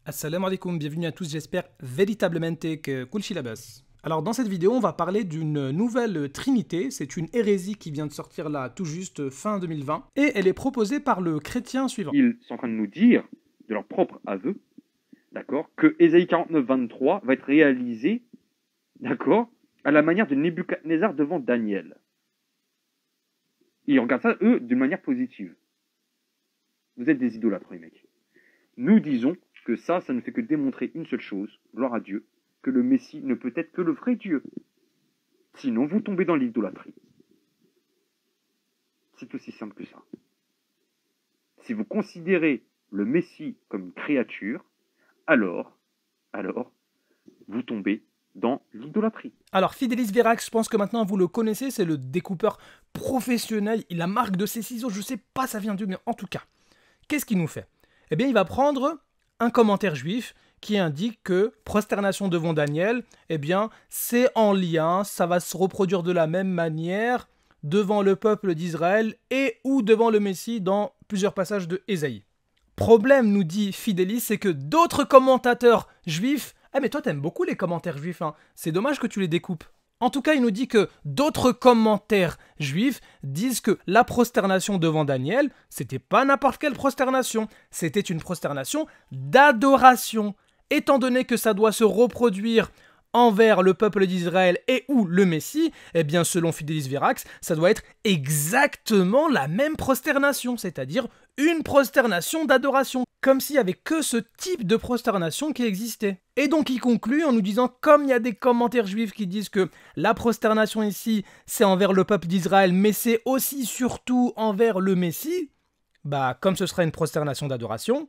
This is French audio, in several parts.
Assalamu alaikum, bienvenue à tous, j'espère véritablement que kulchi labas. Alors dans cette vidéo, on va parler d'une nouvelle trinité, c'est une hérésie qui vient de sortir là tout juste fin 2020, et elle est proposée par le chrétien suivant. Ils sont en train de nous dire, de leur propre aveu, d'accord, que Ésaïe 49, 23 va être réalisé, d'accord, à la manière de Nebuchadnezzar devant Daniel. Ils regardent ça, eux, d'une manière positive. Vous êtes des idolâtres, les mecs. Nous disons que ça ne fait que démontrer une seule chose, gloire à Dieu, que le Messie ne peut être que le vrai Dieu. Sinon, vous tombez dans l'idolâtrie. C'est aussi simple que ça. Si vous considérez le Messie comme une créature, alors, vous tombez dans l'idolâtrie. Alors Fidelis Verax, je pense que maintenant vous le connaissez, c'est le découpeur professionnel, il a marque de ses ciseaux, je sais pas ça vient d'où, mais en tout cas, qu'est-ce qu'il nous fait? Eh bien il va prendre un commentaire juif qui indique que prosternation devant Daniel, eh bien c'est en lien, ça va se reproduire de la même manière devant le peuple d'Israël et ou devant le Messie dans plusieurs passages de Ésaïe. Problème, nous dit Fidelis, c'est que d'autres commentateurs juifs, mais toi t'aimes beaucoup les commentaires juifs, hein. C'est dommage que tu les découpes. En tout cas, il nous dit que d'autres commentaires juifs disent que la prosternation devant Daniel, c'était pas n'importe quelle prosternation, c'était une prosternation d'adoration. Étant donné que ça doit se reproduire envers le peuple d'Israël et ou le Messie, eh bien selon Fidelis Verax, ça doit être exactement la même prosternation, c'est-à-dire une prosternation d'adoration, comme s'il n'y avait que ce type de prosternation qui existait. Et donc il conclut en nous disant, comme il y a des commentaires juifs qui disent que la prosternation ici, c'est envers le peuple d'Israël, mais c'est aussi surtout envers le Messie, bah comme ce sera une prosternation d'adoration,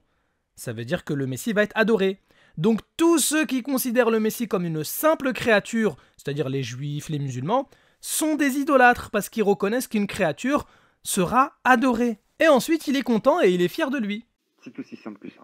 ça veut dire que le Messie va être adoré. Donc tous ceux qui considèrent le Messie comme une simple créature, c'est-à-dire les juifs, les musulmans, sont des idolâtres parce qu'ils reconnaissent qu'une créature sera adorée. Et ensuite il est content et il est fier de lui. C'est aussi simple que ça.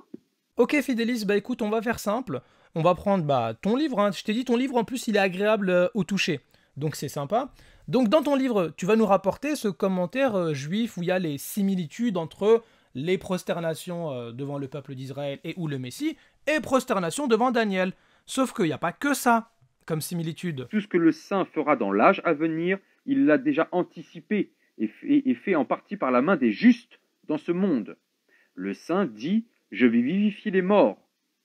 Ok Fidelis, bah écoute, on va faire simple. On va prendre ton livre, hein. Je t'ai dit ton livre en plus il est agréable au toucher. Donc c'est sympa. Donc dans ton livre, tu vas nous rapporter ce commentaire juif où il y a les similitudes entre les prosternations devant le peuple d'Israël et ou le Messie, et prosternation devant Daniel. Sauf qu'il n'y a pas que ça comme similitude. Tout ce que le saint fera dans l'âge à venir, il l'a déjà anticipé et fait en partie par la main des justes dans ce monde. Le saint dit « Je vais vivifier les morts ».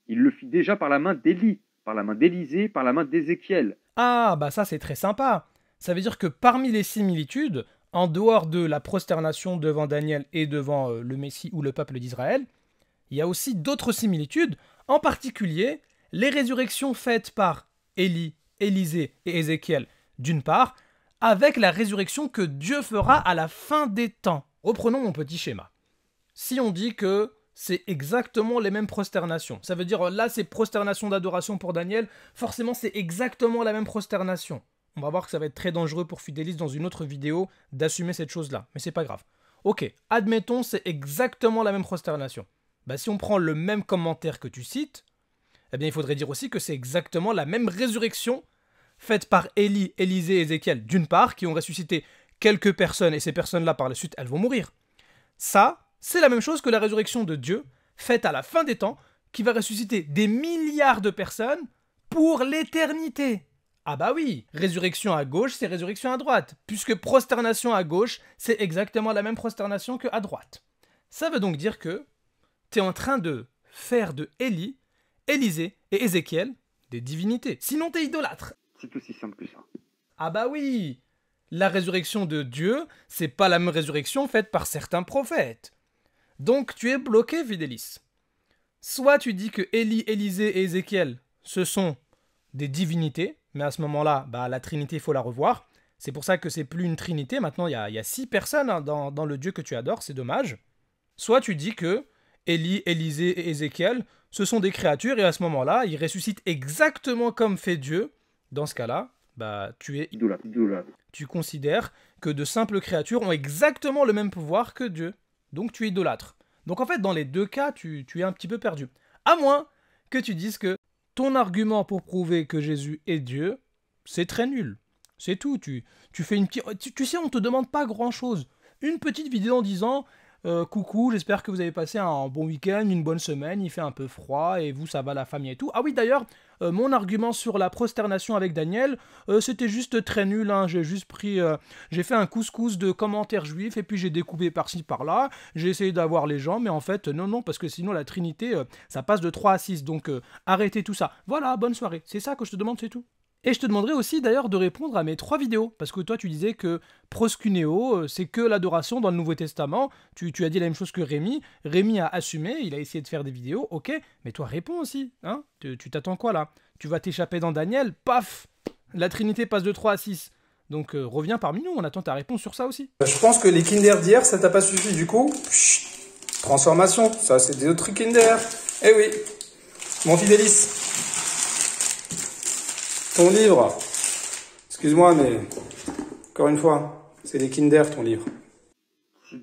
Il le fit déjà par la main d'Élie, par la main d'Élisée, par la main d'Ézéchiel. Ah, bah ça c'est très sympa. Ça veut dire que parmi les similitudes, en dehors de la prosternation devant Daniel et devant le Messie ou le peuple d'Israël, il y a aussi d'autres similitudes, en particulier les résurrections faites par Élie, Élisée et Ézéchiel d'une part, avec la résurrection que Dieu fera à la fin des temps. Reprenons mon petit schéma. Si on dit que c'est exactement les mêmes prosternations, ça veut dire là c'est prosternation d'adoration pour Daniel, forcément c'est exactement la même prosternation. On va voir que ça va être très dangereux pour Fidelis dans une autre vidéo d'assumer cette chose-là, mais c'est pas grave. Ok, admettons c'est exactement la même prosternation. Bah, si on prend le même commentaire que tu cites, eh bien il faudrait dire aussi que c'est exactement la même résurrection faite par Élie, Élisée et Ézéchiel d'une part, qui ont ressuscité quelques personnes, et ces personnes-là par la suite elles vont mourir. Ça, c'est la même chose que la résurrection de Dieu, faite à la fin des temps, qui va ressusciter des milliards de personnes pour l'éternité. Ah bah oui, résurrection à gauche, c'est résurrection à droite, puisque prosternation à gauche, c'est exactement la même prosternation qu'à droite. Ça veut donc dire que tu es en train de faire de Élie, Élisée et Ézéchiel des divinités. Sinon t'es idolâtre. C'est aussi simple que ça. Ah bah oui, la résurrection de Dieu, c'est pas la même résurrection faite par certains prophètes. Donc tu es bloqué, Fidelis. Soit tu dis que Élie, Élisée et Ézéchiel, ce sont des divinités, mais à ce moment-là, bah, la Trinité, il faut la revoir. C'est pour ça que c'est plus une Trinité, maintenant il y a 6 personnes hein, dans le Dieu que tu adores, c'est dommage. Soit tu dis que Élie, Élisée et Ézéchiel, ce sont des créatures, et à ce moment-là, ils ressuscitent exactement comme fait Dieu. Dans ce cas-là, bah, tu es idolâtre. Tu considères que de simples créatures ont exactement le même pouvoir que Dieu. Donc tu es idolâtre. Donc en fait, dans les deux cas, tu es un petit peu perdu. À moins que tu dises que ton argument pour prouver que Jésus est Dieu, c'est très nul. C'est tout. Tu fais une petite... Tu sais, on ne te demande pas grand-chose. Une petite vidéo en disant Coucou, j'espère que vous avez passé un bon week-end, une bonne semaine, il fait un peu froid et vous, ça va la famille et tout. Ah oui, d'ailleurs, mon argument sur la prosternation avec Daniel, c'était juste très nul, hein. J'ai fait un couscous de commentaires juifs et puis j'ai découpé par-ci par-là, j'ai essayé d'avoir les gens, mais en fait, non, parce que sinon la Trinité, ça passe de 3 à 6, donc arrêtez tout ça. Voilà, bonne soirée, c'est ça que je te demande, c'est tout. Et je te demanderai aussi d'ailleurs de répondre à mes 3 vidéos, parce que toi tu disais que proskuneo, c'est que l'adoration dans le Nouveau Testament, tu as dit la même chose que Rémi, Rémi a assumé, il a essayé de faire des vidéos, ok, mais toi réponds aussi, hein, tu t'attends quoi là? Tu vas t'échapper dans Daniel, paf, la Trinité passe de 3 à 6, donc reviens parmi nous, on attend ta réponse sur ça aussi. Je pense que les Kinder d'hier, ça t'a pas suffi, du coup, transformation, ça c'est des autres Kinder. Eh oui, mon Fidélis. Ton livre, excuse-moi, mais encore une fois, c'est des Kinder ton livre. C'est